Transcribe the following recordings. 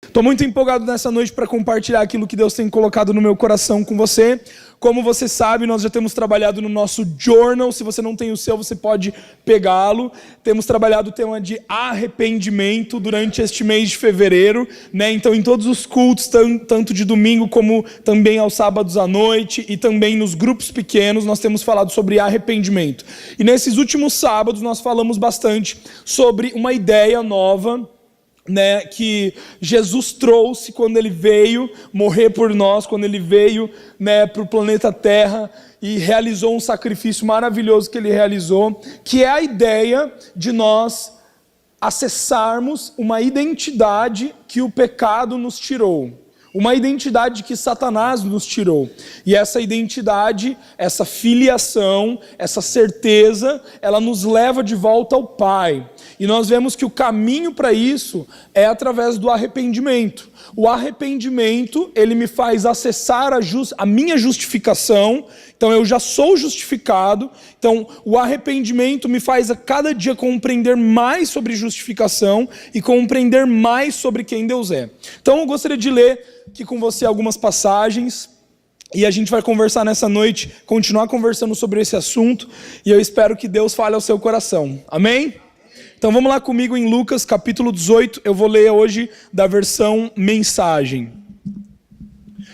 Estou muito empolgado nessa noite para compartilhar aquilo que Deus tem colocado no meu coração com você. Como você sabe, nós já temos trabalhado no nosso journal. Se você não tem o seu, você pode pegá-lo. Temos trabalhado o tema de arrependimento durante este mês de fevereiro, né? Então, em todos os cultos, tanto de domingo como também aos sábados à noite e também nos grupos pequenos, nós temos falado sobre arrependimento. E nesses últimos sábados, nós falamos bastante sobre uma ideia nova, né, que Jesus trouxe quando ele veio morrer por nós, quando ele veio, né, para o planeta Terra e realizou um sacrifício maravilhoso que ele realizou, que é a ideia de nós acessarmos uma identidade que o pecado nos tirou. Uma identidade que Satanás nos tirou. E essa identidade, essa filiação, essa certeza, ela nos leva de volta ao Pai. E nós vemos que o caminho para isso é através do arrependimento. O arrependimento, ele me faz acessar a minha justificação. Então eu já sou justificado. Então o arrependimento me faz a cada dia compreender mais sobre justificação e compreender mais sobre quem Deus é. Então eu gostaria de ler aqui com você algumas passagens e a gente vai conversar nessa noite, continuar conversando sobre esse assunto, e eu espero que Deus fale ao seu coração. Amém? Então vamos lá comigo em Lucas capítulo 18, eu vou ler hoje da versão mensagem.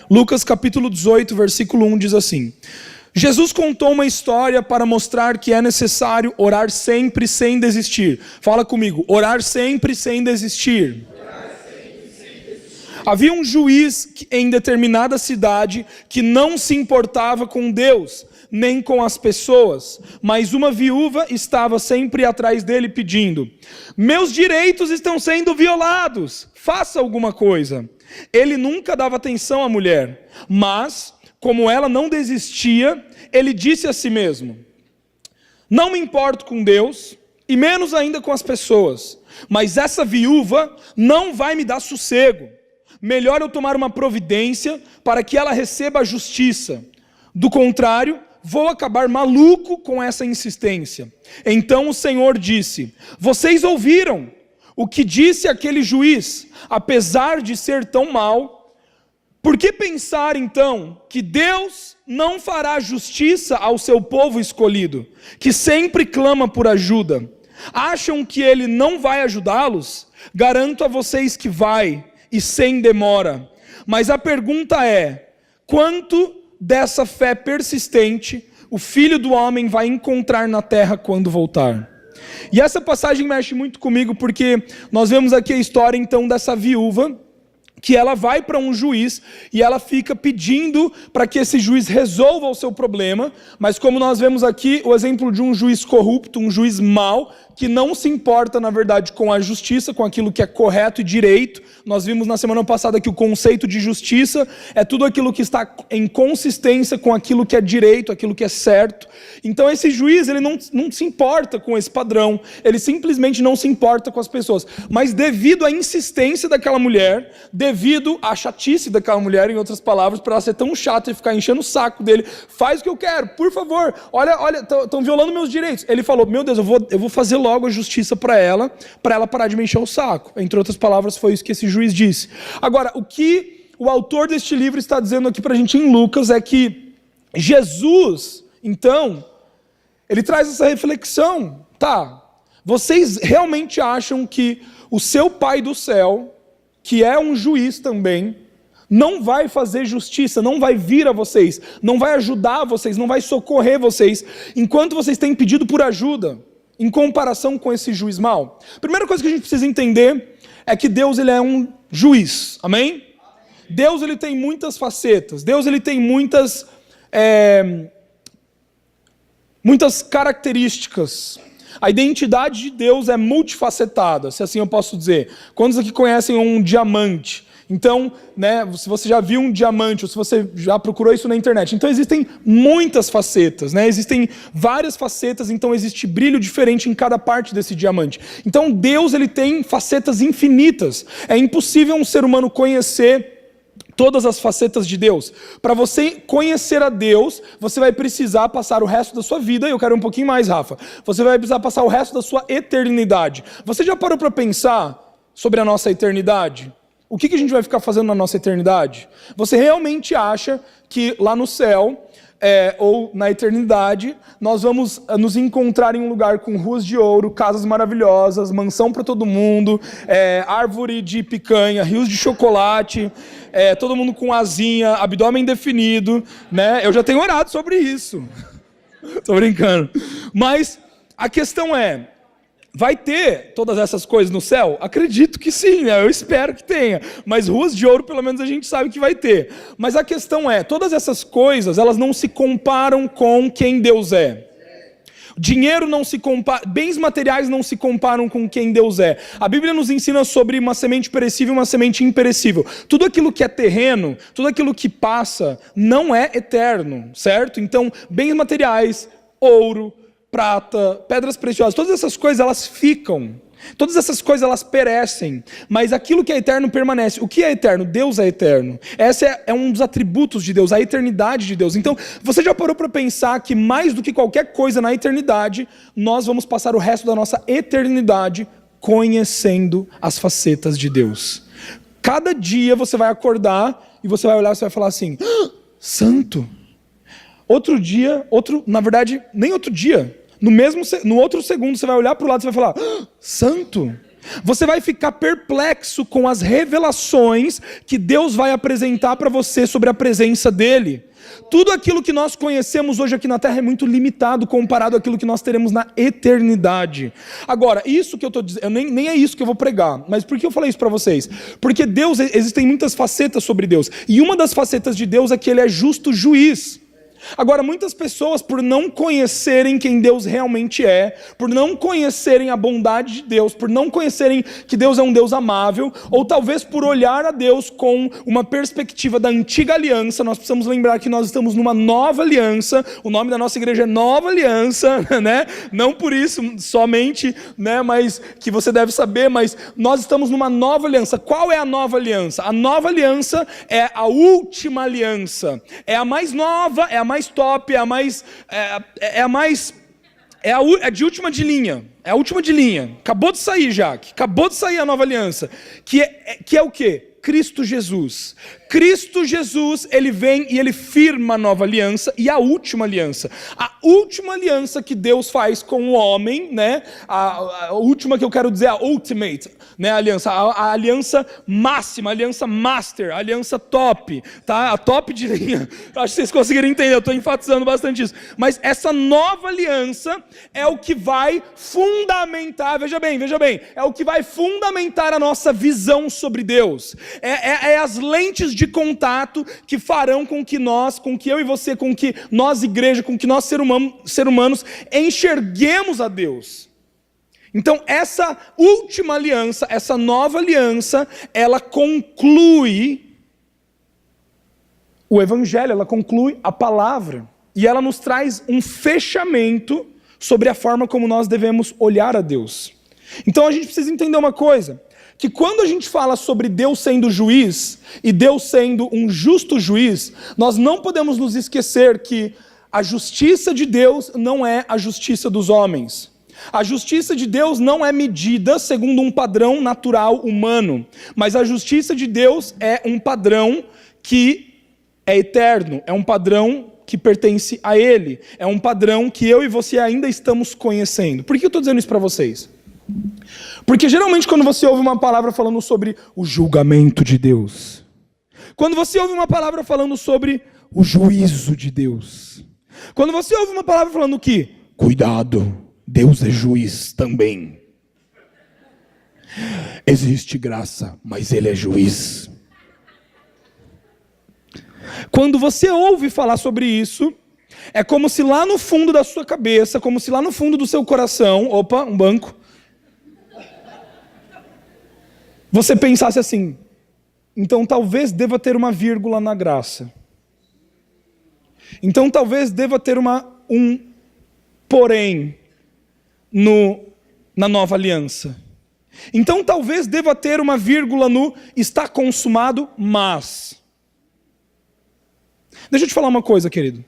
Lucas capítulo 18, versículo 1 diz assim: Jesus contou uma história para mostrar que é necessário orar sempre sem desistir. Fala comigo, orar sempre sem desistir. Havia um juiz em determinada cidade que não se importava com Deus, nem com as pessoas, mas uma viúva estava sempre atrás dele pedindo: meus direitos estão sendo violados, faça alguma coisa. Ele nunca dava atenção à mulher, mas, como ela não desistia, ele disse a si mesmo: não me importo com Deus, e menos ainda com as pessoas, mas essa viúva não vai me dar sossego. Melhor eu tomar uma providência para que ela receba a justiça. Do contrário, vou acabar maluco com essa insistência. Então o Senhor disse: vocês ouviram o que disse aquele juiz, apesar de ser tão mau? Por que pensar então que Deus não fará justiça ao seu povo escolhido, que sempre clama por ajuda? Acham que ele não vai ajudá-los? Garanto a vocês que vai, e sem demora. Mas a pergunta é: quanto dessa fé persistente o Filho do Homem vai encontrar na terra quando voltar? E essa passagem mexe muito comigo, porque nós vemos aqui a história então dessa viúva, que ela vai para um juiz e ela fica pedindo para que esse juiz resolva o seu problema, mas como nós vemos aqui o exemplo de um juiz corrupto, um juiz mau, que não se importa, na verdade, com a justiça, com aquilo que é correto e direito. Nós vimos na semana passada que o conceito de justiça é tudo aquilo que está em consistência com aquilo que é direito, aquilo que é certo. Então esse juiz, ele não se importa com esse padrão, ele simplesmente não se importa com as pessoas. Mas devido à insistência daquela mulher, devido à chatice daquela mulher, em outras palavras, para ela ser tão chata e ficar enchendo o saco dele: faz o que eu quero, por favor, olha, estão violando meus direitos. Ele falou: meu Deus, eu vou fazer logo a justiça para ela parar de me encher o saco. Entre outras palavras, foi isso que esse juiz disse. Agora, o que o autor deste livro está dizendo aqui para a gente em Lucas é que Jesus, então, ele traz essa reflexão: tá, vocês realmente acham que o seu Pai do céu, que é um juiz também, não vai fazer justiça, não vai vir a vocês, não vai ajudar vocês, não vai socorrer vocês, enquanto vocês têm pedido por ajuda, em comparação com esse juiz mau? Primeira coisa que a gente precisa entender é que Deus, ele é um juiz, amém? Deus, ele tem muitas facetas, Deus, ele tem muitas características. A identidade de Deus é multifacetada, se assim eu posso dizer. Quantos aqui conhecem um diamante? Então, né, se você já viu um diamante, ou se você já procurou isso na internet, então existem muitas facetas, né? Existem várias facetas, então existe brilho diferente em cada parte desse diamante. Então Deus, ele tem facetas infinitas. É impossível um ser humano conhecer todas as facetas de Deus. Para você conhecer a Deus, você vai precisar passar o resto da sua vida, e eu quero um pouquinho mais, Rafa. Você vai precisar passar o resto da sua eternidade. Você já parou para pensar sobre a nossa eternidade? O que a gente vai ficar fazendo na nossa eternidade? Você realmente acha que lá no céu, ou na eternidade, nós vamos nos encontrar em um lugar com ruas de ouro, casas maravilhosas, mansão para todo mundo, árvore de picanha, rios de chocolate, todo mundo com asinha, abdômen definido, né? Eu já tenho orado sobre isso. Tô brincando. Mas a questão é, vai ter todas essas coisas no céu? Acredito que sim, né? Eu espero que tenha. Mas ruas de ouro, pelo menos a gente sabe que vai ter. Mas a questão é, todas essas coisas, elas não se comparam com quem Deus é. Dinheiro não se compara, bens materiais não se comparam com quem Deus é. A Bíblia nos ensina sobre uma semente perecível e uma semente imperecível. Tudo aquilo que é terreno, tudo aquilo que passa, não é eterno, certo? Então, bens materiais, ouro, prata, pedras preciosas, todas essas coisas elas ficam, todas essas coisas elas perecem, mas aquilo que é eterno permanece. O que é eterno? Deus é eterno. Esse é um dos atributos de Deus, a eternidade de Deus. Então, você já parou para pensar que mais do que qualquer coisa na eternidade, nós vamos passar o resto da nossa eternidade conhecendo as facetas de Deus. Cada dia você vai acordar e você vai olhar e você vai falar assim, santo. Outro dia, na verdade, nem outro dia, no outro segundo você vai olhar para o lado e você vai falar, santo. Você vai ficar perplexo com as revelações que Deus vai apresentar para você sobre a presença dele. Tudo aquilo que nós conhecemos hoje aqui na Terra é muito limitado comparado àquilo que nós teremos na eternidade. Agora, isso que eu estou dizendo, nem é isso que eu vou pregar, mas por que eu falei isso para vocês? Porque Deus, existem muitas facetas sobre Deus, e uma das facetas de Deus é que ele é justo juiz. Agora, muitas pessoas, por não conhecerem quem Deus realmente é, por não conhecerem a bondade de Deus, por não conhecerem que Deus é um Deus amável, ou talvez por olhar a Deus com uma perspectiva da antiga aliança, nós precisamos lembrar que nós estamos numa nova aliança, o nome da nossa igreja é Nova Aliança, né? Não por isso somente, né? Mas que você deve saber, mas nós estamos numa nova aliança. Qual é a nova aliança? A nova aliança é a última aliança, é a mais nova, é a mais top, é de última de linha, é a última de linha, acabou de sair, Jaque, acabou de sair a nova aliança, que é o quê? Cristo Jesus. Cristo Jesus, ele vem e ele firma a nova aliança e a última aliança. A última aliança que Deus faz com o homem, né? A última que eu quero dizer, a ultimate, né? A aliança máxima, a aliança master, a aliança top, tá? A top de linha. Acho que vocês conseguiram entender, eu estou enfatizando bastante isso. Mas essa nova aliança é o que vai fundamentar, veja bem, é o que vai fundamentar a nossa visão sobre Deus. É as lentes de contato que farão com que eu e você, com que nós igreja, com que nós ser humanos enxerguemos a Deus. Então essa última aliança, essa nova aliança, ela conclui o evangelho, ela conclui a palavra, e ela nos traz um fechamento sobre a forma como nós devemos olhar a Deus. Então a gente precisa entender uma coisa, que quando a gente fala sobre Deus sendo juiz, e Deus sendo um justo juiz, nós não podemos nos esquecer que a justiça de Deus não é a justiça dos homens. A justiça de Deus não é medida segundo um padrão natural humano, mas a justiça de Deus é um padrão que é eterno, é um padrão que pertence a Ele, é um padrão que eu e você ainda estamos conhecendo. Por que eu estou dizendo isso para vocês? Porque geralmente quando você ouve uma palavra falando sobre o julgamento de Deus, quando você ouve uma palavra falando sobre o juízo de Deus, quando você ouve uma palavra falando que, cuidado, Deus é juiz também. Existe graça, mas Ele é juiz. Quando você ouve falar sobre isso, é como se lá no fundo da sua cabeça, como se lá no fundo do seu coração, opa, um banco, você pensasse assim, então talvez deva ter uma vírgula na graça. Então talvez deva ter um porém na nova aliança. Então talvez deva ter uma vírgula no está consumado, mas. Deixa eu te falar uma coisa, querido.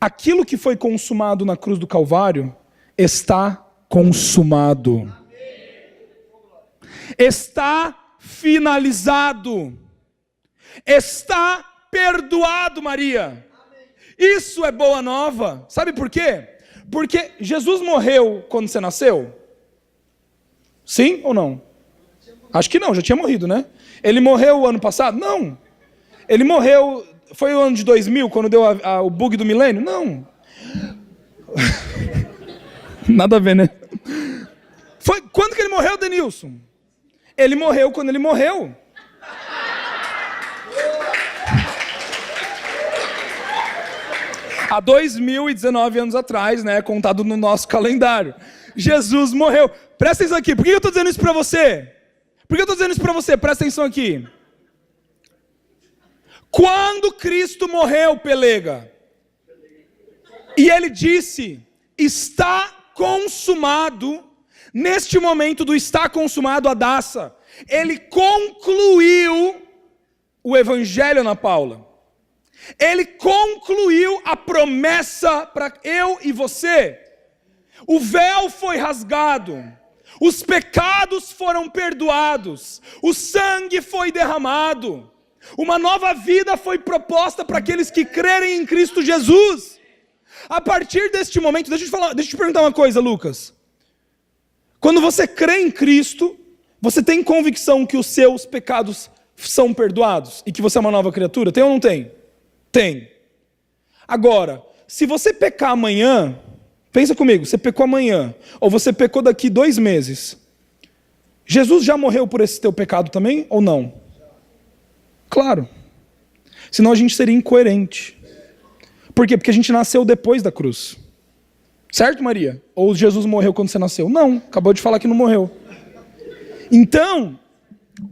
Aquilo que foi consumado na cruz do Calvário está consumado. Está finalizado. Está perdoado, Maria. Isso é boa nova. Sabe por quê? Porque Jesus morreu quando você nasceu? Sim ou não? Acho que não, já tinha morrido, né? Ele morreu o ano passado? Não. Ele morreu, foi o ano de 2000, quando deu o bug do milênio? Não. Nada a ver, né? Foi quando que ele morreu, Denilson? Ele morreu quando ele morreu. Há 2019 anos atrás, né, contado no nosso calendário. Jesus morreu. Presta atenção aqui. Por que eu estou dizendo isso para você? Por que eu estou dizendo isso para você? Presta atenção aqui. Quando Cristo morreu, Pelega, e ele disse, está consumado, neste momento do está consumado, Adassa, ele concluiu o evangelho, Ana Paula. Ele concluiu a promessa para eu e você. O véu foi rasgado, os pecados foram perdoados, o sangue foi derramado, uma nova vida foi proposta para aqueles que crerem em Cristo Jesus. A partir deste momento, deixa eu te perguntar uma coisa, Lucas. Quando você crê em Cristo, você tem convicção que os seus pecados são perdoados e que você é uma nova criatura? Tem ou não tem? Tem. Agora, se você pecar amanhã, pensa comigo, você pecou amanhã, ou você pecou daqui 2 meses, Jesus já morreu por esse teu pecado também, ou não? Claro. Senão a gente seria incoerente. Por quê? Porque a gente nasceu depois da cruz. Certo, Maria? Ou Jesus morreu quando você nasceu? Não, acabou de falar que não morreu. Então,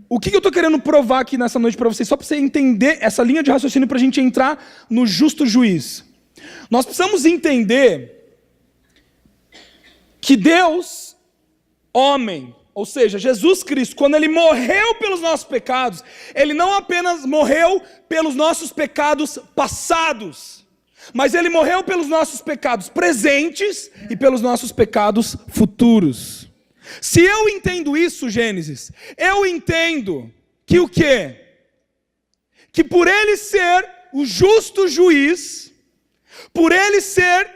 o que eu estou querendo provar aqui nessa noite para vocês, só para você entender essa linha de raciocínio para a gente entrar no justo juiz. Nós precisamos entender que Deus, homem, ou seja, Jesus Cristo, quando ele morreu pelos nossos pecados, ele não apenas morreu pelos nossos pecados passados, mas ele morreu pelos nossos pecados presentes e pelos nossos pecados futuros. Se eu entendo isso, Gênesis, eu entendo que o quê? Que por ele ser o justo juiz, por ele ser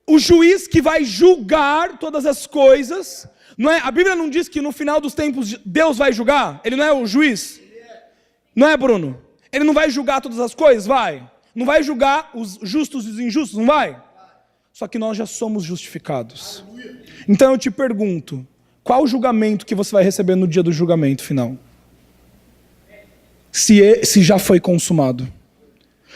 o juiz que vai julgar todas as coisas, não é? A Bíblia não diz que no final dos tempos Deus vai julgar? Ele não é o juiz? Não é, Bruno? Ele não vai julgar todas as coisas? Vai. Não vai julgar os justos e os injustos? Não vai? Só que nós já somos justificados. Então eu te pergunto, qual o julgamento que você vai receber no dia do julgamento final? Se já foi consumado.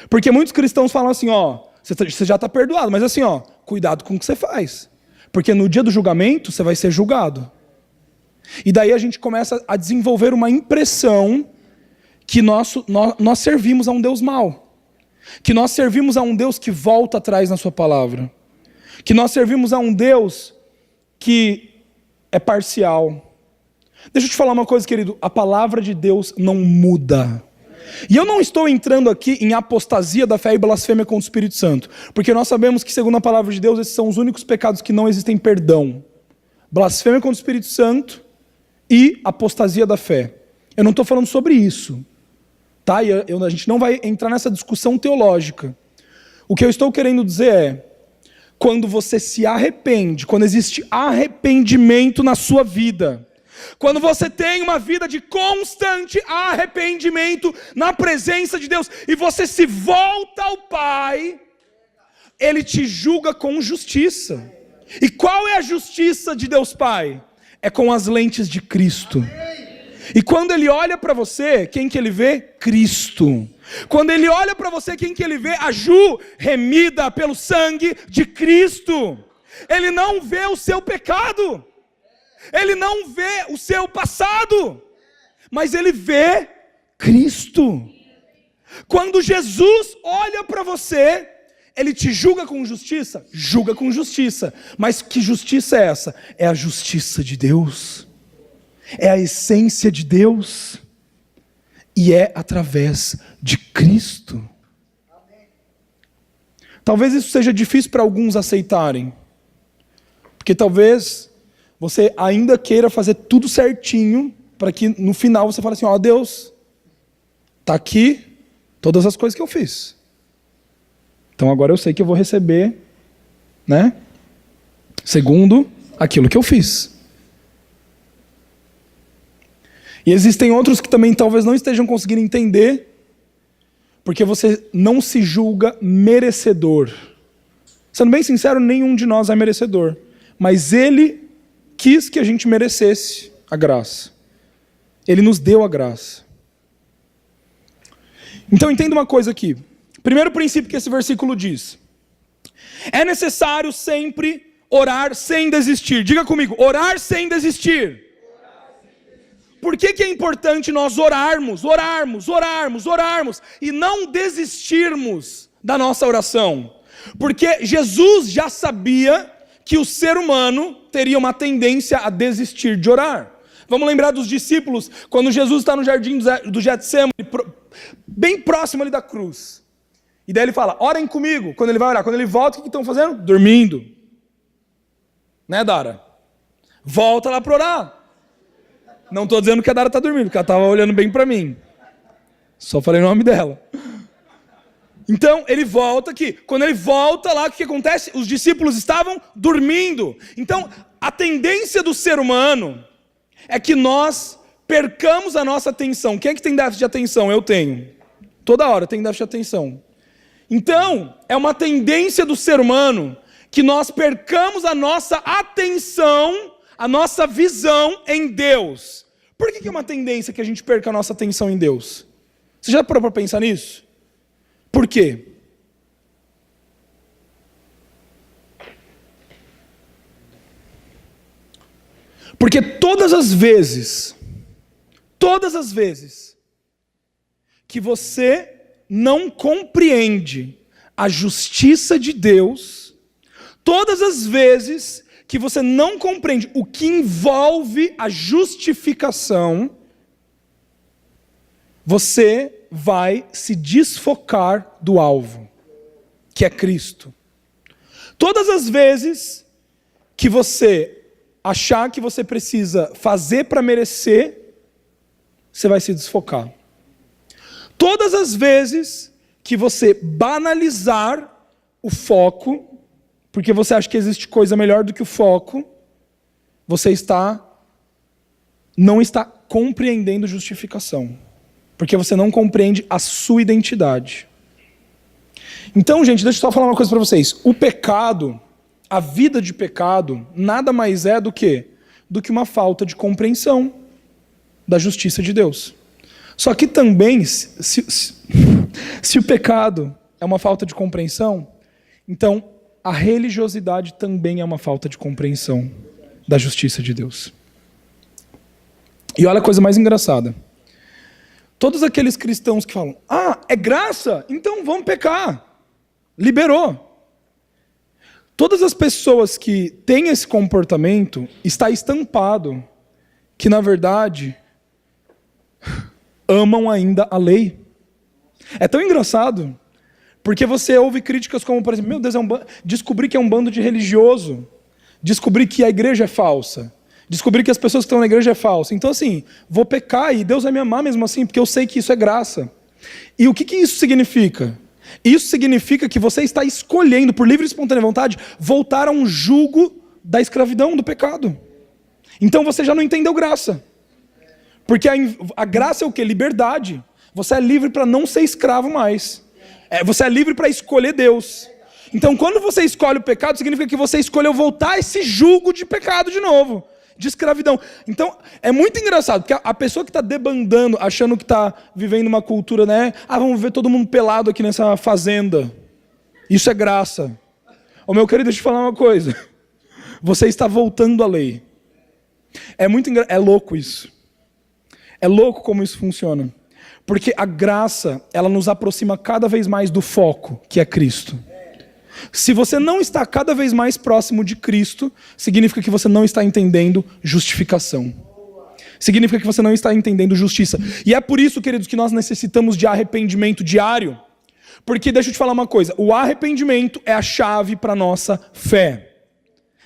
Porque muitos cristãos falam assim, ó, você já está perdoado, mas assim, ó, cuidado com o que você faz. Porque no dia do julgamento, você vai ser julgado. E daí a gente começa a desenvolver uma impressão que nós servimos a um Deus mau. Que nós servimos a um Deus que volta atrás na sua palavra. Que nós servimos a um Deus que é parcial. Deixa eu te falar uma coisa, querido. A palavra de Deus não muda. E eu não estou entrando aqui em apostasia da fé e blasfêmia contra o Espírito Santo. Porque nós sabemos que, segundo a palavra de Deus, esses são os únicos pecados que não existem perdão. Blasfêmia contra o Espírito Santo e apostasia da fé. Eu não estou falando sobre isso. Tá? A gente não vai entrar nessa discussão teológica. O que eu estou querendo dizer é, quando você se arrepende, quando existe arrependimento na sua vida, quando você tem uma vida de constante arrependimento na presença de Deus, e você se volta ao Pai, Ele te julga com justiça. E qual é a justiça de Deus Pai? É com as lentes de Cristo. E quando Ele olha para você, quem que Ele vê? Cristo. Quando Ele olha para você, quem que Ele vê? A Ju, remida pelo sangue de Cristo. Ele não vê o seu pecado. Ele não vê o seu passado. Mas Ele vê Cristo. Quando Jesus olha para você, Ele te julga com justiça? Julga com justiça. Mas que justiça é essa? É a justiça de Deus. É a essência de Deus. E é através de Cristo. Talvez isso seja difícil para alguns aceitarem. Porque talvez você ainda queira fazer tudo certinho para que no final você fale assim, ó, Deus, está aqui todas as coisas que eu fiz. Então agora eu sei que eu vou receber, né? Segundo aquilo que eu fiz. E existem outros que também talvez não estejam conseguindo entender, porque você não se julga merecedor. Sendo bem sincero, nenhum de nós é merecedor. Mas Ele quis que a gente merecesse a graça. Ele nos deu a graça. Então entenda uma coisa aqui. Primeiro princípio que esse versículo diz. É necessário sempre orar sem desistir. Diga comigo, orar sem desistir. Por que é importante nós orarmos e não desistirmos da nossa oração? Porque Jesus já sabia que o ser humano teria uma tendência a desistir de orar. Vamos lembrar dos discípulos, quando Jesus está no jardim do Getsemane, bem próximo ali da cruz. E daí ele fala, orem comigo. Quando ele vai orar, quando ele volta, o que estão fazendo? Dormindo. Né, Dara? Volta lá para orar. Não estou dizendo que a Dara está dormindo, porque ela estava olhando bem para mim. Só falei o nome dela. Então, ele volta aqui. Quando ele volta lá, o que acontece? Os discípulos estavam dormindo. Então, a tendência do ser humano é que nós percamos a nossa atenção. Quem é que tem déficit de atenção? Eu tenho. Toda hora eu tenho déficit de atenção. Então, é uma tendência do ser humano que nós percamos a nossa atenção, a nossa visão em Deus. Por que é uma tendência que a gente perca a nossa atenção em Deus? Você já parou para pensar nisso? Por quê? Porque todas as vezes que você não compreende a justiça de Deus, todas as vezes que você não compreende o que envolve a justificação, você vai se desfocar do alvo, que é Cristo. Todas as vezes que você achar que você precisa fazer para merecer, você vai se desfocar. Todas as vezes que você banalizar o foco, porque você acha que existe coisa melhor do que o foco, você não está compreendendo justificação. Porque você não compreende a sua identidade. Então, gente, deixa eu só falar uma coisa para vocês. O pecado, a vida de pecado, nada mais é do que uma falta de compreensão da justiça de Deus. Só que também, se o pecado é uma falta de compreensão, então a religiosidade também é uma falta de compreensão da justiça de Deus. E olha a coisa mais engraçada. Todos aqueles cristãos que falam, é graça? Então vamos pecar. Liberou. Todas as pessoas que têm esse comportamento, está estampado que, na verdade, amam ainda a lei. É tão engraçado, porque você ouve críticas como, por exemplo, meu Deus, descobri que é um bando de religioso, descobri que a igreja é falsa, descobri que as pessoas que estão na igreja é falsa. Então assim, vou pecar e Deus vai me amar mesmo assim, porque eu sei que isso é graça. E o que isso significa? Isso significa que você está escolhendo, por livre e espontânea vontade, voltar a um jugo da escravidão, do pecado. Então você já não entendeu graça. Porque a graça é o quê? Liberdade. Você é livre para não ser escravo mais. Você é livre para escolher Deus. Então quando você escolhe o pecado, significa que você escolheu voltar a esse jugo de pecado de novo. De escravidão. Então, é muito engraçado, porque a pessoa que está debandando, achando que está vivendo uma cultura, né? Vamos ver todo mundo pelado aqui nessa fazenda. Isso é graça. Ô meu querido, deixa eu te falar uma coisa. Você está voltando à lei. É louco isso. É louco como isso funciona. Porque a graça, ela nos aproxima cada vez mais do foco, que é Cristo. Se você não está cada vez mais próximo de Cristo, significa que você não está entendendo justificação. Significa que você não está entendendo justiça. E é por isso, queridos, que nós necessitamos de arrependimento diário. Porque deixa eu te falar uma coisa, o arrependimento é a chave para a nossa fé.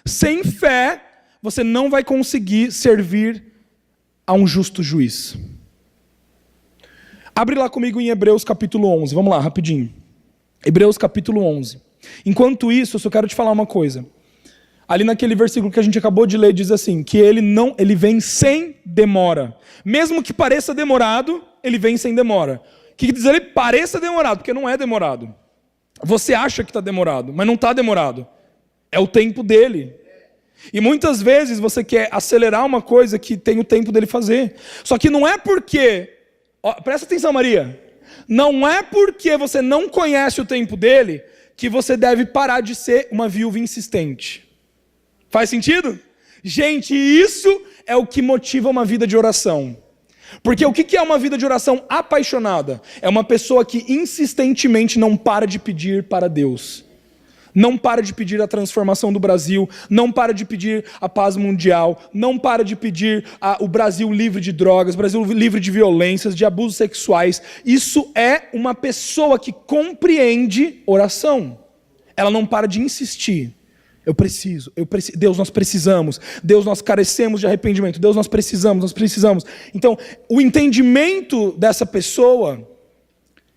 Sem fé, você não vai conseguir servir a um justo juiz. Abre lá comigo em Hebreus capítulo 11, vamos lá, rapidinho. Hebreus capítulo 11. Enquanto isso, eu só quero te falar uma coisa. Ali naquele versículo que a gente acabou de ler, diz assim, que ele vem sem demora. Mesmo que pareça demorado, ele vem sem demora. O que diz ele? Pareça demorado, porque não é demorado. Você acha que está demorado, mas não está demorado. É o tempo dele. E muitas vezes você quer acelerar uma coisa que tem o tempo dele fazer. Só que não é porque... Ó, presta atenção, Maria. Não é porque você não conhece o tempo dele que você deve parar de ser uma viúva insistente. Faz sentido? Gente, isso é o que motiva uma vida de oração. Porque o que é uma vida de oração apaixonada? É uma pessoa que insistentemente não para de pedir para Deus. Não para de pedir a transformação do Brasil, não para de pedir a paz mundial, não para de pedir o Brasil livre de drogas, o Brasil livre de violências, de abusos sexuais. Isso é uma pessoa que compreende oração. Ela não para de insistir. Eu preciso. Deus, nós precisamos. Deus, nós carecemos de arrependimento. Deus, nós precisamos. Então, o entendimento dessa pessoa,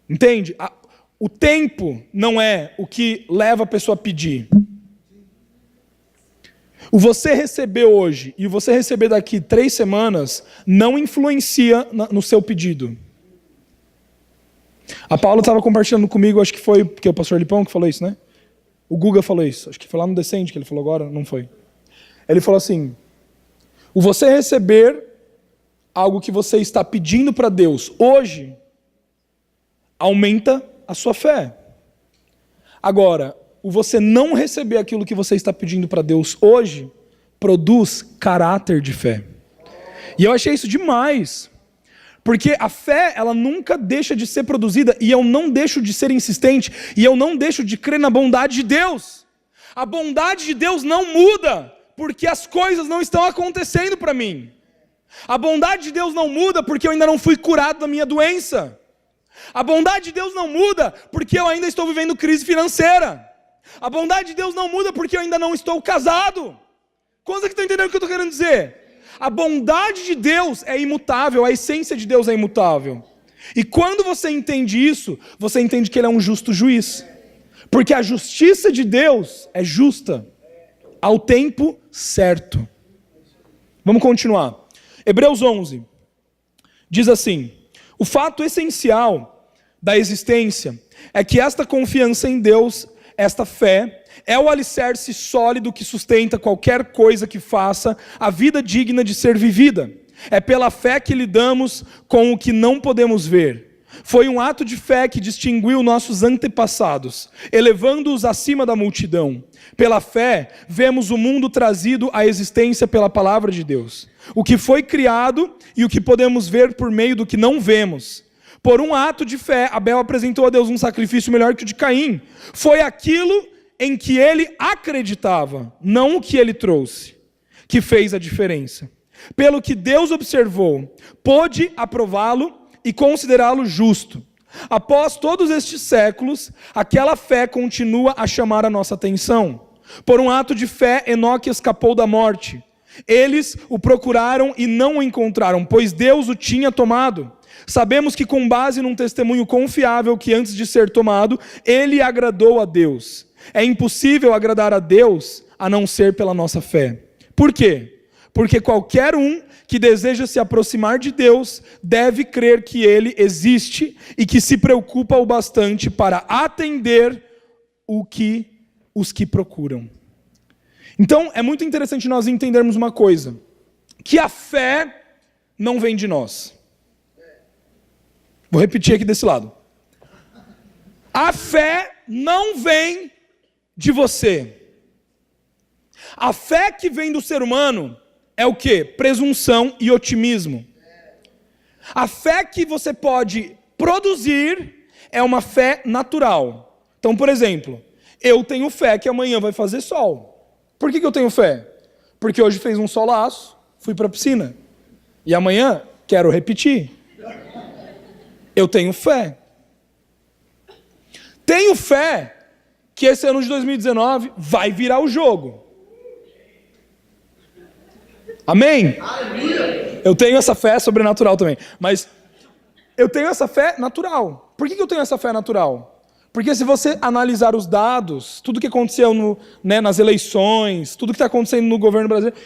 entende? O tempo não é o que leva a pessoa a pedir. O você receber hoje e o você receber daqui 3 semanas não influencia no seu pedido. A Paula estava compartilhando comigo, acho que foi porque o pastor Lipão que falou isso, né? O Guga falou isso, acho que foi lá no Descende que ele falou agora, não foi. Ele falou assim, o você receber algo que você está pedindo para Deus hoje, aumenta a sua fé. Agora, o você não receber aquilo que você está pedindo para Deus hoje, produz caráter de fé. E eu achei isso demais. Porque a fé, ela nunca deixa de ser produzida, e eu não deixo de ser insistente, e eu não deixo de crer na bondade de Deus. A bondade de Deus não muda, porque as coisas não estão acontecendo para mim. A bondade de Deus não muda, porque eu ainda não fui curado da minha doença. A bondade de Deus não muda, porque eu ainda estou vivendo crise financeira. A bondade de Deus não muda, porque eu ainda não estou casado. Quantos aqui estão entendendo o que eu estou querendo dizer? A bondade de Deus é imutável, a essência de Deus é imutável. E quando você entende isso, você entende que Ele é um justo juiz. Porque a justiça de Deus é justa, ao tempo certo. Vamos continuar. Hebreus 11 diz assim, o fato essencial da existência é que esta confiança em Deus, esta fé, é o alicerce sólido que sustenta qualquer coisa que faça a vida digna de ser vivida. É pela fé que lidamos com o que não podemos ver. Foi um ato de fé que distinguiu nossos antepassados, elevando-os acima da multidão. Pela fé, vemos o mundo trazido à existência pela palavra de Deus. O que foi criado e o que podemos ver por meio do que não vemos. Por um ato de fé, Abel apresentou a Deus um sacrifício melhor que o de Caim. Foi aquilo em que ele acreditava, não o que ele trouxe, que fez a diferença. Pelo que Deus observou, pôde aprová-lo e considerá-lo justo. Após todos estes séculos, aquela fé continua a chamar a nossa atenção. Por um ato de fé, Enoque escapou da morte. Eles o procuraram e não o encontraram, pois Deus o tinha tomado. Sabemos que com base num testemunho confiável que antes de ser tomado, ele agradou a Deus. É impossível agradar a Deus a não ser pela nossa fé. Por quê? Porque qualquer um que deseja se aproximar de Deus deve crer que Ele existe e que se preocupa o bastante para atender os que procuram. Então, é muito interessante nós entendermos uma coisa, que a fé não vem de nós. Vou repetir aqui desse lado. A fé não vem de você. A fé que vem do ser humano é o quê? Presunção e otimismo. A fé que você pode produzir é uma fé natural. Então, por exemplo, eu tenho fé que amanhã vai fazer sol. Por que eu tenho fé? Porque hoje fez um solaço, fui para a piscina. E amanhã quero repetir. Eu tenho fé. Tenho fé que esse ano de 2019 vai virar o jogo. Amém? Eu tenho essa fé sobrenatural também, mas eu tenho essa fé natural. Por que eu tenho essa fé natural? Porque se você analisar os dados, tudo que aconteceu nas eleições, tudo que está acontecendo no governo brasileiro,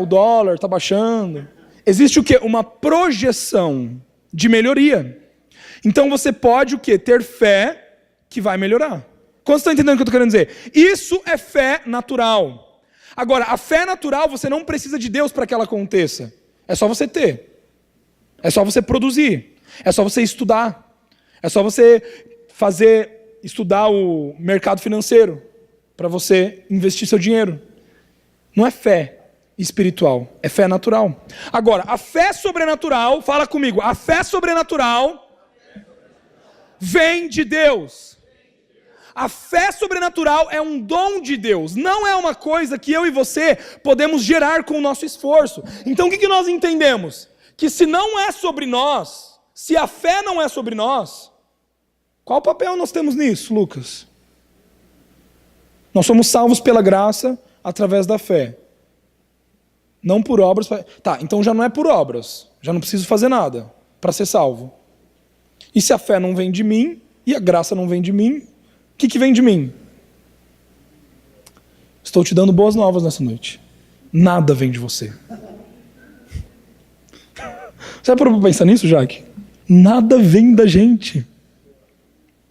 o dólar está baixando, existe o quê? Uma projeção de melhoria. Então você pode o quê? Ter fé que vai melhorar. Quantos estão entendendo o que eu estou querendo dizer? Isso é fé natural. Agora, a fé natural, você não precisa de Deus para que ela aconteça. É só você ter. É só você produzir. É só você estudar. É só você estudar o mercado financeiro para você investir seu dinheiro. Não é fé espiritual, é fé natural. Agora, a fé sobrenatural, fala comigo, a fé sobrenatural vem de Deus. A fé sobrenatural é um dom de Deus, não é uma coisa que eu e você podemos gerar com o nosso esforço. Então o que nós entendemos? Que se não é sobre nós, se a fé não é sobre nós, qual papel nós temos nisso, Lucas? Nós somos salvos pela graça através da fé. Não por obras. Tá, então já não é por obras, já não preciso fazer nada para ser salvo. E se a fé não vem de mim, e a graça não vem de mim, o que vem de mim? Estou te dando boas novas nessa noite. Nada vem de você. Você já parou para pensar nisso, Jaque? Nada vem da gente.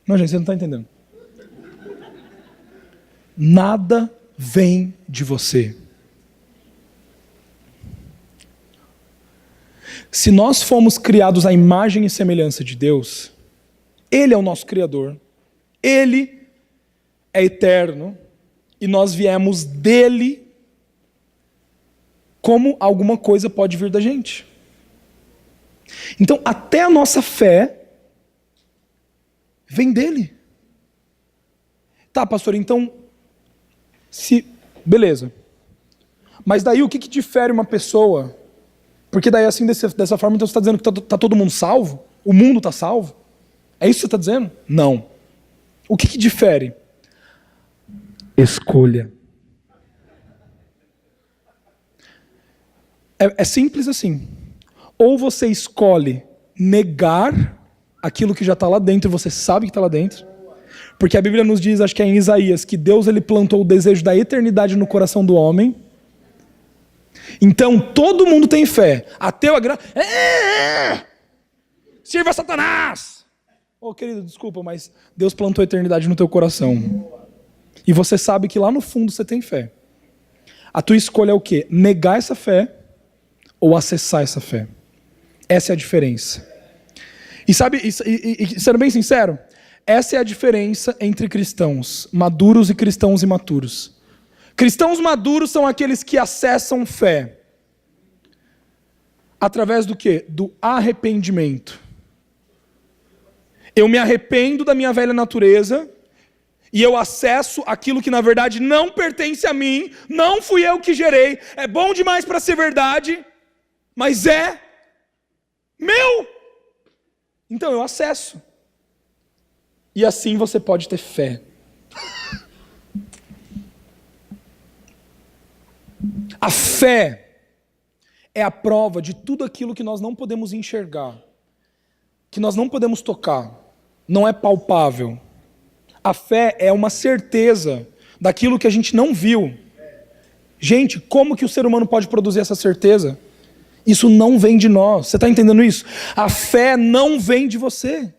Não, gente, você não está entendendo. Nada vem de você. Se nós fomos criados à imagem e semelhança de Deus, Ele é o nosso Criador. Ele é eterno e nós viemos dele. Como alguma coisa pode vir da gente? Então, até a nossa fé vem dele. Tá, pastor, então, beleza. Mas daí o que difere uma pessoa? Porque daí assim, dessa forma, então você está dizendo que tá todo mundo salvo? O mundo está salvo? É isso que você está dizendo? Não. O que difere? Escolha. É simples assim. Ou você escolhe negar aquilo que já está lá dentro, você sabe que está lá dentro. Porque a Bíblia nos diz, acho que é em Isaías, que Deus ele plantou o desejo da eternidade no coração do homem. Então todo mundo tem fé. Ateu, sirva a Satanás! Oh, querido, desculpa, mas Deus plantou a eternidade no teu coração. E você sabe que lá no fundo você tem fé. A tua escolha é o quê? Negar essa fé ou acessar essa fé. Essa é a diferença. E sabe, sendo bem sincero, essa é a diferença entre cristãos maduros e cristãos imaturos. Cristãos maduros são aqueles que acessam fé. Através do quê? Do arrependimento. Eu me arrependo da minha velha natureza e eu acesso aquilo que na verdade não pertence a mim, não fui eu que gerei, é bom demais para ser verdade, mas é meu. Então eu acesso. E assim você pode ter fé. A fé é a prova de tudo aquilo que nós não podemos enxergar, que nós não podemos tocar. Não é palpável. A fé é uma certeza daquilo que a gente não viu. Gente, como que o ser humano pode produzir essa certeza? Isso não vem de nós. Você está entendendo isso? A fé não vem de você.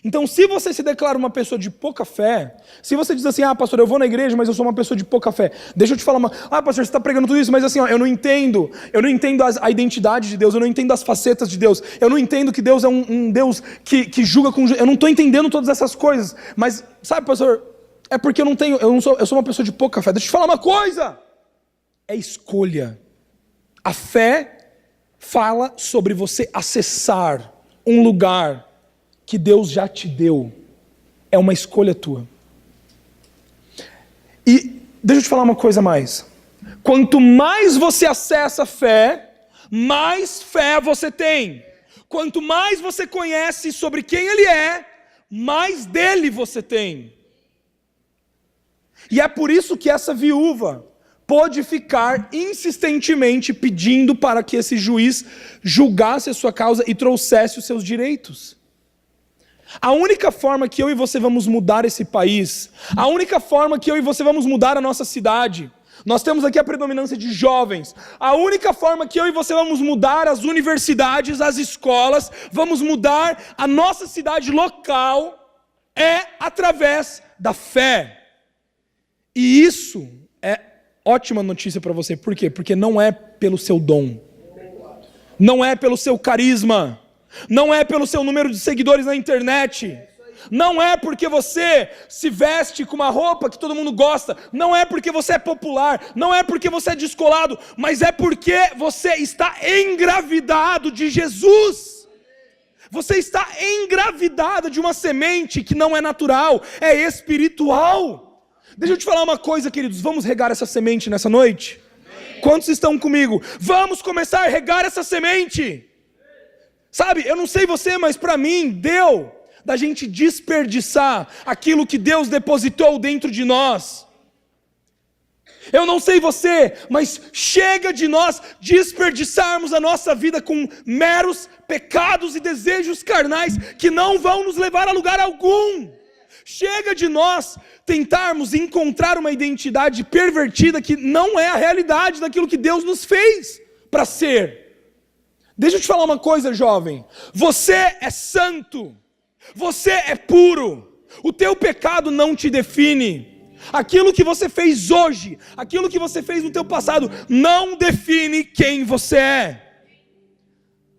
Então, se você se declara uma pessoa de pouca fé, se você diz assim, pastor, eu vou na igreja, mas eu sou uma pessoa de pouca fé. Deixa eu te falar pastor, você está pregando tudo isso, mas assim, eu não entendo a identidade de Deus, eu não entendo as facetas de Deus, eu não entendo que Deus é um Deus que julga com... Eu não estou entendendo todas essas coisas, mas, sabe, pastor, é porque eu sou uma pessoa de pouca fé. Deixa eu te falar uma coisa, é escolha. A fé fala sobre você acessar um lugar que Deus já te deu. É uma escolha tua. E deixa eu te falar uma coisa mais. Quanto mais você acessa a fé, mais fé você tem. Quanto mais você conhece sobre quem Ele é, mais dele você tem. E é por isso que essa viúva pôde ficar insistentemente pedindo para que esse juiz julgasse a sua causa e trouxesse os seus direitos. A única forma que eu e você vamos mudar esse país, a única forma que eu e você vamos mudar a nossa cidade, nós temos aqui a predominância de jovens, a única forma que eu e você vamos mudar as universidades, as escolas, vamos mudar a nossa cidade local, é através da fé. E isso é ótima notícia para você. Por quê? Porque não é pelo seu dom, não é pelo seu carisma, não é pelo seu número de seguidores na internet, não é porque você se veste com uma roupa que todo mundo gosta, não é porque você é popular, não é porque você é descolado, mas é porque você está engravidado de Jesus. Você está engravidada de uma semente que não é natural, é espiritual. Deixa eu te falar uma coisa, queridos, vamos regar essa semente nessa noite? Quantos estão comigo? Vamos começar a regar essa semente. Sabe, eu não sei você, mas para mim, deu da gente desperdiçar aquilo que Deus depositou dentro de nós. Eu não sei você, mas chega de nós desperdiçarmos a nossa vida com meros pecados e desejos carnais que não vão nos levar a lugar algum. Chega de nós tentarmos encontrar uma identidade pervertida que não é a realidade daquilo que Deus nos fez para ser. Deixa eu te falar uma coisa, jovem. Você é santo. Você é puro. O teu pecado não te define. Aquilo que você fez hoje, aquilo que você fez no teu passado, não define quem você é.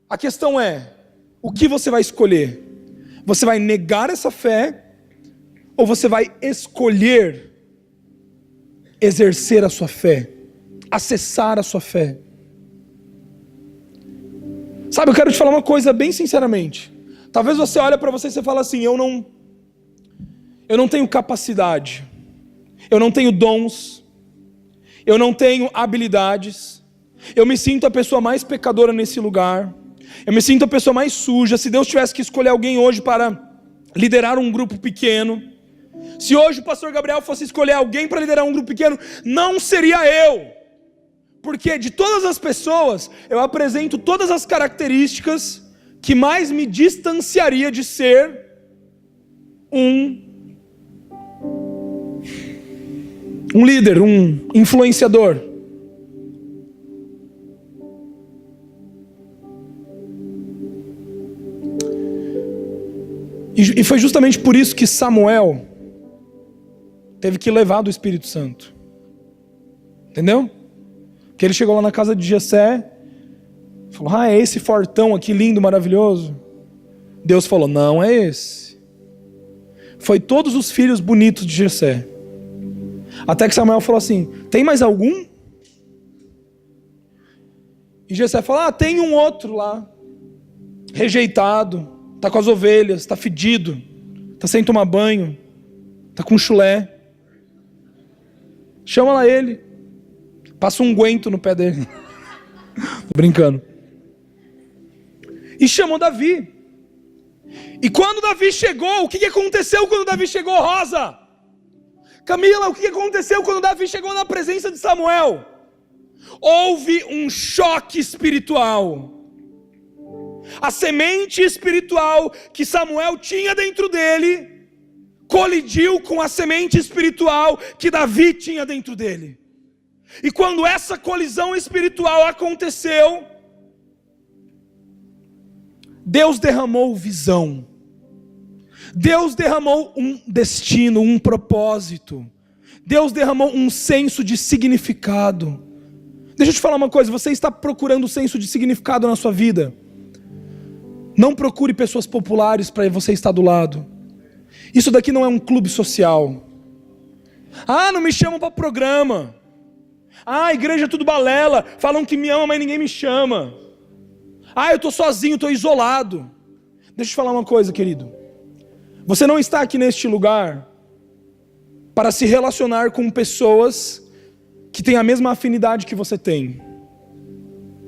A questão é, o que você vai escolher? Você vai negar essa fé? Ou você vai escolher exercer a sua fé, acessar a sua fé? Sabe, eu quero te falar uma coisa bem sinceramente. Talvez você olhe para você e você fala assim, eu não tenho capacidade, eu não tenho dons, eu não tenho habilidades, eu me sinto a pessoa mais pecadora nesse lugar, eu me sinto a pessoa mais suja. Se Deus tivesse que escolher alguém hoje para liderar um grupo pequeno, se hoje o pastor Gabriel fosse escolher alguém para liderar um grupo pequeno, não seria eu, porque de todas as pessoas, eu apresento todas as características que mais me distanciaria de ser um líder, um influenciador. E foi justamente por isso que Samuel teve que levar do Espírito Santo. Entendeu? Porque ele chegou lá na casa de Jessé, falou, é esse fortão aqui, lindo, maravilhoso. Deus falou, não é esse. Foi todos os filhos bonitos de Jessé. Até que Samuel falou assim, tem mais algum? E Jessé falou, tem um outro lá, rejeitado, está com as ovelhas, está fedido, está sem tomar banho, está com chulé. Chama lá ele, passa um unguento no pé dele. Tô brincando. E chamou Davi. E quando Davi chegou, o que aconteceu quando Davi chegou, Rosa? Camila, o que aconteceu quando Davi chegou na presença de Samuel? Houve um choque espiritual. A semente espiritual que Samuel tinha dentro dele colidiu com a semente espiritual que Davi tinha dentro dele. E quando essa colisão espiritual aconteceu, Deus derramou visão. Deus derramou um destino, um propósito. Deus derramou um senso de significado. Deixa eu te falar uma coisa, você está procurando senso de significado na sua vida? Não procure pessoas populares para você estar do lado. Isso daqui não é um clube social. Não me chamam para programa. A igreja é tudo balela. Falam que me ama, mas ninguém me chama. Eu estou sozinho, estou isolado. Deixa eu te falar uma coisa, querido. Você não está aqui neste lugar para se relacionar com pessoas que têm a mesma afinidade que você tem.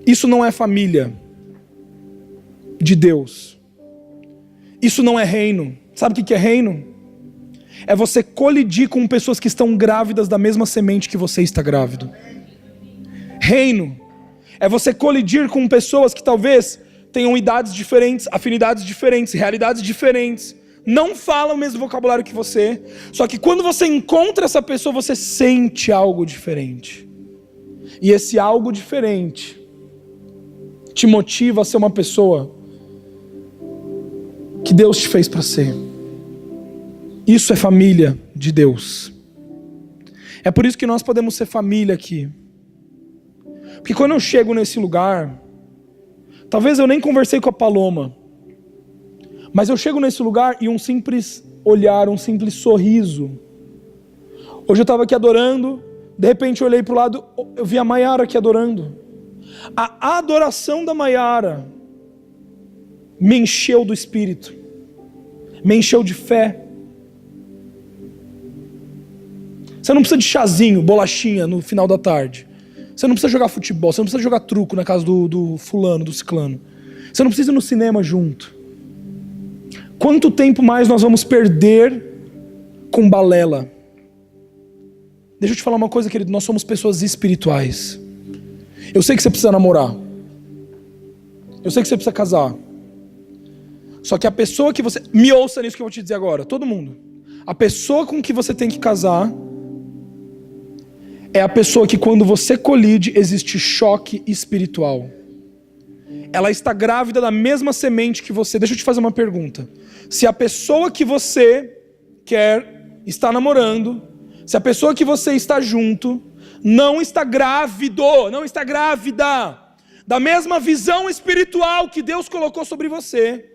Isso não é família de Deus. Isso não é reino. Sabe o que é reino? É você colidir com pessoas que estão grávidas da mesma semente que você está grávido. Reino é você colidir com pessoas que talvez tenham idades diferentes, afinidades diferentes, realidades diferentes, não falam o mesmo vocabulário que você, só que quando você encontra essa pessoa, você sente algo diferente. E esse algo diferente te motiva a ser uma pessoa que Deus te fez para ser. Isso é família de Deus. É por isso que nós podemos ser família aqui. Porque quando eu chego nesse lugar, talvez eu nem conversei com a Paloma, mas eu chego nesse lugar e um simples olhar, um simples sorriso. Hoje eu estava aqui adorando, de repente eu olhei para o lado, eu vi a Maiara aqui adorando. A adoração da Maiara me encheu do Espírito, me encheu de fé. Você não precisa de chazinho, bolachinha no final da tarde. Você não precisa jogar futebol, você não precisa jogar truco na casa do fulano, do ciclano. Você não precisa ir no cinema junto. Quanto tempo mais nós vamos perder com balela? Deixa eu te falar uma coisa, querido, nós somos pessoas espirituais. Eu sei que você precisa namorar. Eu sei que você precisa casar. Só que a pessoa que você... Me ouça nisso que eu vou te dizer agora, todo mundo. A pessoa com que você tem que casar é a pessoa que quando você colide, existe choque espiritual. Ela está grávida da mesma semente que você. Deixa eu te fazer uma pergunta. Se a pessoa que você quer, está namorando, se a pessoa que você está junto, não está grávido, não está grávida, da mesma visão espiritual que Deus colocou sobre você,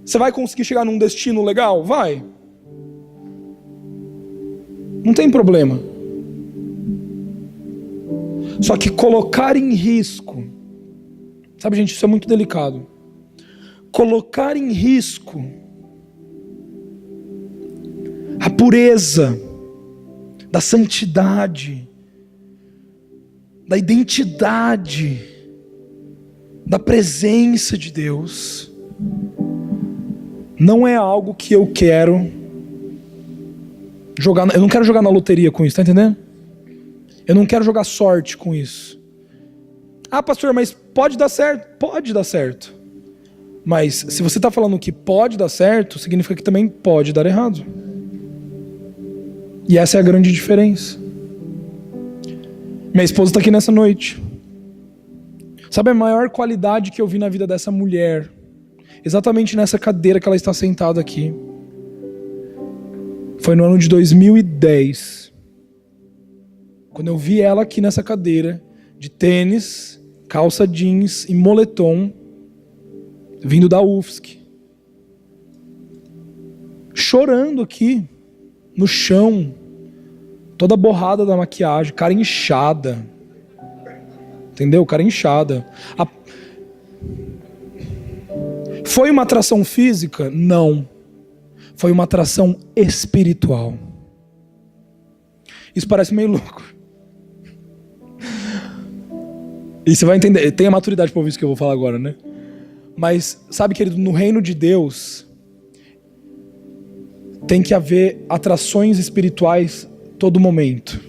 você vai conseguir chegar num destino legal? Vai. Não tem problema. Só que colocar em risco, sabe, gente, isso é muito delicado. Colocar em risco a pureza da santidade, da identidade, da presença de Deus, não é algo que eu quero jogar. Eu não quero jogar na loteria com isso, tá entendendo? Eu não quero jogar sorte com isso. Ah, pastor, mas pode dar certo? Pode dar certo. Mas se você está falando que pode dar certo, significa que também pode dar errado. E essa é a grande diferença. Minha esposa está aqui nessa noite. Sabe a maior qualidade que eu vi na vida dessa mulher? Exatamente nessa cadeira que ela está sentada aqui. Foi no ano de 2010. Quando eu vi ela aqui nessa cadeira, de tênis, calça jeans e moletom, vindo da UFSC. Chorando aqui, no chão, toda borrada da maquiagem, cara inchada. Entendeu? Cara inchada. Foi uma atração física? Não. Foi uma atração espiritual. Isso parece meio louco. E você vai entender, tem a maturidade para ouvir isso que eu vou falar agora, né? Mas, sabe, querido, no reino de Deus, tem que haver atrações espirituais todo momento.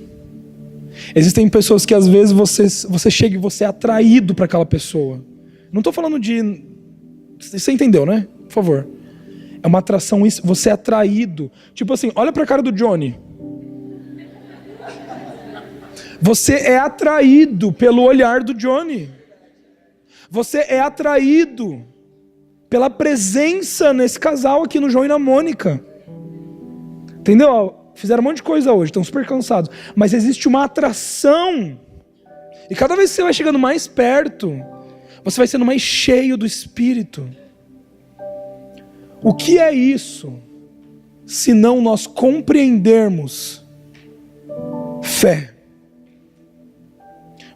Existem pessoas que às vezes você chega e você é atraído para aquela pessoa. Não estou falando de... Você entendeu, né? Por favor. É uma atração, você é atraído. Tipo assim, olha para a cara do Johnny. Você é atraído pelo olhar do Johnny. Você é atraído pela presença nesse casal aqui no João e na Mônica. Entendeu? Fizeram um monte de coisa hoje, estão super cansados. Mas existe uma atração. E cada vez que você vai chegando mais perto, você vai sendo mais cheio do Espírito. O que é isso? Se não nós compreendermos fé.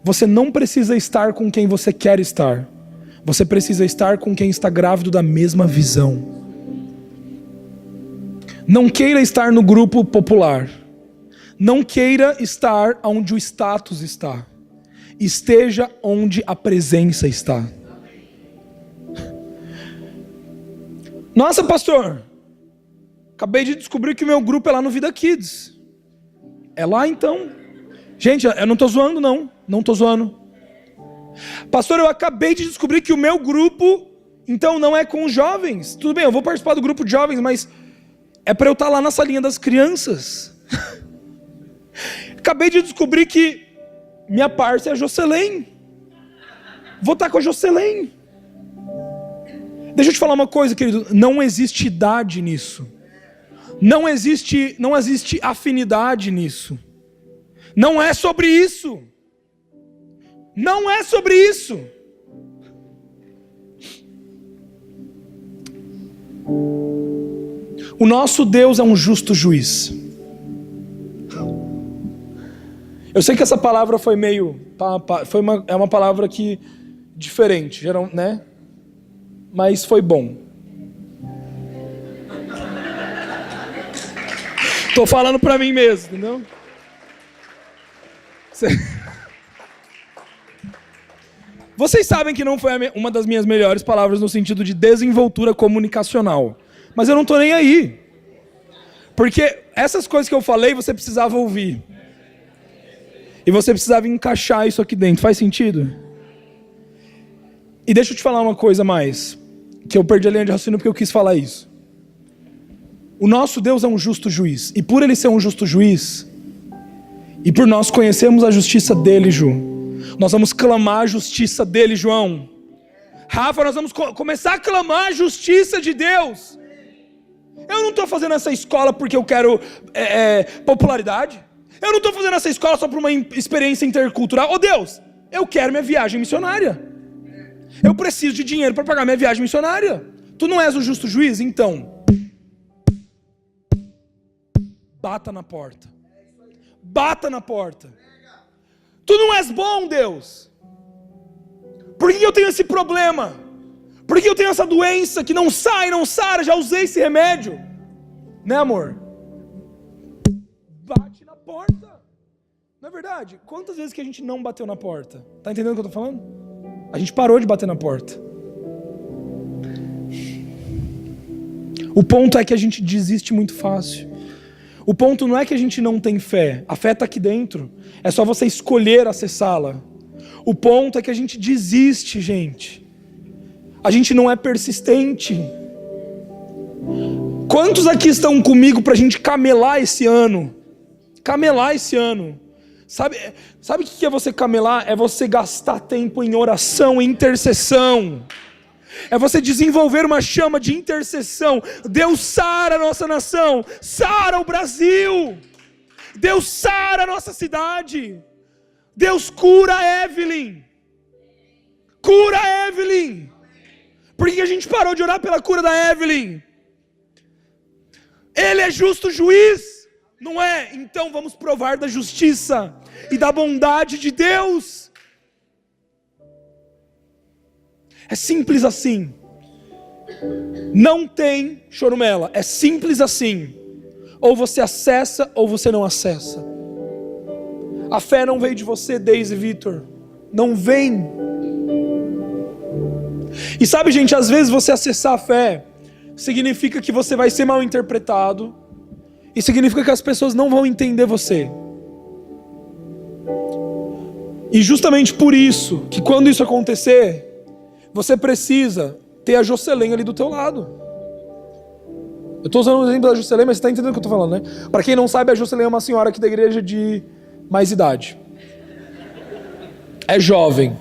Você não precisa estar com quem você quer estar. Você precisa estar com quem está grávido da mesma visão. Não queira estar no grupo popular. Não queira estar onde o status está. Esteja onde a presença está. Nossa, pastor, acabei de descobrir que o meu grupo é lá no Vida Kids. É lá então. Gente, eu não estou zoando não. Não estou zoando. Pastor, eu acabei de descobrir que o meu grupo, então, não é com os jovens. Tudo bem, eu vou participar do grupo de jovens, mas é para eu estar lá na salinha das crianças. Acabei de descobrir que minha parça é a Jocelyn. Vou estar com a Jocelyn. Deixa eu te falar uma coisa, querido. Não existe idade nisso. Não existe afinidade nisso. Não é sobre isso. Não é sobre isso. O nosso Deus é um justo juiz. Eu sei que essa palavra foi meio... é uma palavra que... diferente, né? Mas foi bom. Tô falando pra mim mesmo, entendeu? Vocês sabem que não foi uma das minhas melhores palavras no sentido de desenvoltura comunicacional. Mas eu não tô nem aí. Porque essas coisas que eu falei, você precisava ouvir. E você precisava encaixar isso aqui dentro. Faz sentido? E deixa eu te falar uma coisa mais. Que eu perdi a linha de raciocínio porque eu quis falar isso. O nosso Deus é um justo juiz. E por ele ser um justo juiz, e por nós conhecermos a justiça dele, Ju, nós vamos clamar a justiça dele, João. Rafa, nós vamos começar a clamar a justiça de Deus. Eu não estou fazendo essa escola porque eu quero popularidade. Eu não estou fazendo essa escola só por uma experiência intercultural. Oh Deus, eu quero minha viagem missionária. Eu preciso de dinheiro para pagar minha viagem missionária. Tu não és o justo juiz? Então, bata na porta. Bata na porta. Tu não és bom, Deus. Por que eu tenho esse problema? Por que eu tenho essa doença que não sai, não sara? Já usei esse remédio. Né, amor? Bate na porta. Não é verdade? Quantas vezes que a gente não bateu na porta? Tá entendendo o que eu tô falando? A gente parou de bater na porta. O ponto é que a gente desiste muito fácil. O ponto não é que a gente não tem fé. A fé está aqui dentro. É só você escolher acessá-la. O ponto é que a gente desiste, gente. A gente não é persistente. Quantos aqui estão comigo para a gente camelar esse ano? Camelar esse ano. Sabe o que é você camelar? É você gastar tempo em oração e intercessão. É você desenvolver uma chama de intercessão. Deus sara a nossa nação. Sara o Brasil. Deus sara a nossa cidade. Deus cura a Evelyn. Cura a Evelyn. Por que a gente parou de orar pela cura da Evelyn? Ele é justo juiz, não é? Então vamos provar da justiça e da bondade de Deus. É simples assim. Não tem chorumela. É simples assim. Ou você acessa ou você não acessa. A fé não veio de você, Deise e Vitor. Não vem. E sabe, gente, às vezes você acessar a fé significa que você vai ser mal interpretado. E significa que as pessoas não vão entender você. E justamente por isso, que quando isso acontecer, você precisa ter a Jocelyn ali do teu lado. Eu estou usando o exemplo da Jocelyn, mas você está entendendo o que eu estou falando, né? Para quem não sabe, a Jocelyn é uma senhora aqui da igreja de mais idade. É jovem.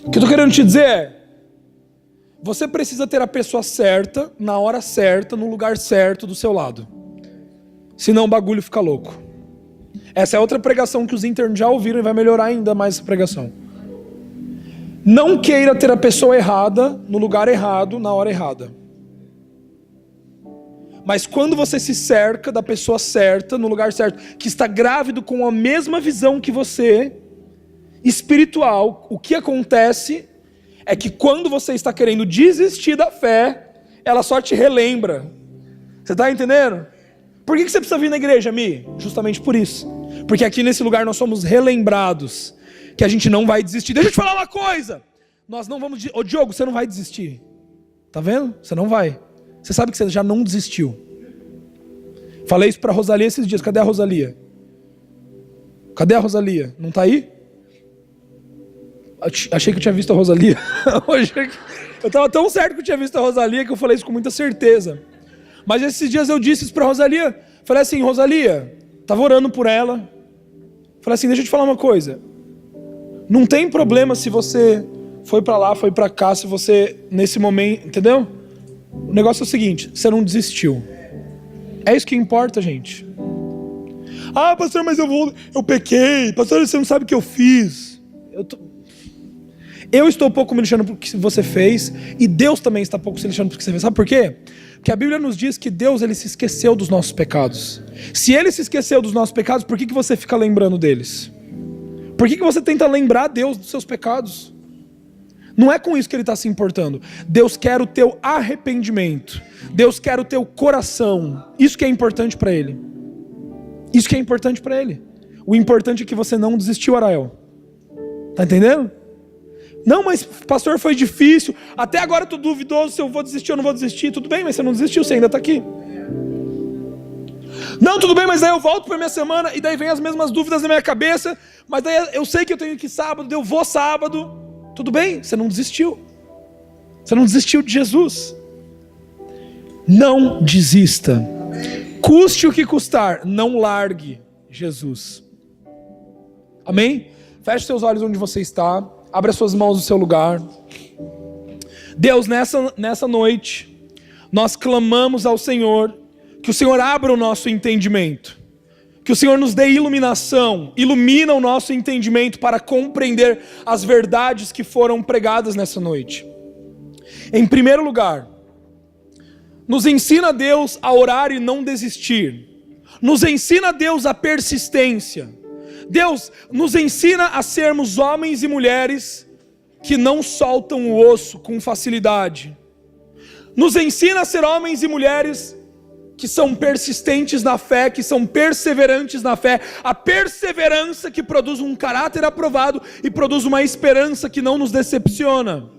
O que eu estou querendo te dizer é, você precisa ter a pessoa certa, na hora certa, no lugar certo do seu lado. Senão o bagulho fica louco. Essa é outra pregação que os internos já ouviram e vai melhorar ainda mais essa pregação. Não queira ter a pessoa errada, no lugar errado, na hora errada. Mas quando você se cerca da pessoa certa, no lugar certo, que está grávido com a mesma visão que você, espiritual, o que acontece é que quando você está querendo desistir da fé, ela só te relembra. Você está entendendo? Por que você precisa vir na igreja, Mi? Justamente por isso. Porque aqui nesse lugar nós somos relembrados que a gente não vai desistir. Deixa eu te falar uma coisa. Nós não vamos... Ô Diogo, você não vai desistir. Tá vendo? Você não vai. Você sabe que você já não desistiu. Falei isso pra Rosalia esses dias. Cadê a Rosalia? Cadê a Rosalia? Não tá aí? Achei que eu tinha visto a Rosalia. Eu tava tão certo que eu tinha visto a Rosalia que eu falei isso com muita certeza. Mas esses dias eu disse isso pra Rosalia. Falei assim, Rosalia, tava orando por ela. Falei assim, deixa eu te falar uma coisa. Não tem problema se você foi pra lá, foi pra cá, se você, nesse momento, entendeu? O negócio é o seguinte, você não desistiu. É isso que importa, gente. Ah, pastor, mas eu pequei. Pastor, você não sabe o que eu fiz. Eu estou pouco me lixando por que você fez, e Deus também está pouco se lixando por que você fez. Sabe por quê? Porque a Bíblia nos diz que Deus, ele se esqueceu dos nossos pecados. Se ele se esqueceu dos nossos pecados, por que você fica lembrando deles? Por que você tenta lembrar Deus dos seus pecados? Não é com isso que ele está se importando. Deus quer o teu arrependimento. Deus quer o teu coração. Isso que é importante para ele. Isso que é importante para ele. O importante é que você não desistiu, Arael. Tá entendendo? Não, mas pastor, foi difícil. Até agora eu tô duvidoso se eu vou desistir ou não vou desistir. Tudo bem, mas você não desistiu, você ainda está aqui. Não, tudo bem, mas aí eu volto para minha semana e daí vem as mesmas dúvidas na minha cabeça. Mas daí eu sei que eu tenho que ir sábado, eu vou sábado. Tudo bem, você não desistiu. Você não desistiu de Jesus. Não desista. Custe o que custar, não largue Jesus. Amém? Feche seus olhos onde você está. Abra suas mãos no seu lugar. Deus, nessa noite, nós clamamos ao Senhor, que o Senhor abra o nosso entendimento, que o Senhor nos dê iluminação, ilumina o nosso entendimento para compreender as verdades que foram pregadas nessa noite. Em primeiro lugar, nos ensina Deus a orar e não desistir. Nos ensina Deus a persistência. Deus nos ensina a sermos homens e mulheres que não soltam o osso com facilidade. Nos ensina a ser homens e mulheres que são persistentes na fé, que são perseverantes na fé. A perseverança que produz um caráter aprovado e produz uma esperança que não nos decepciona.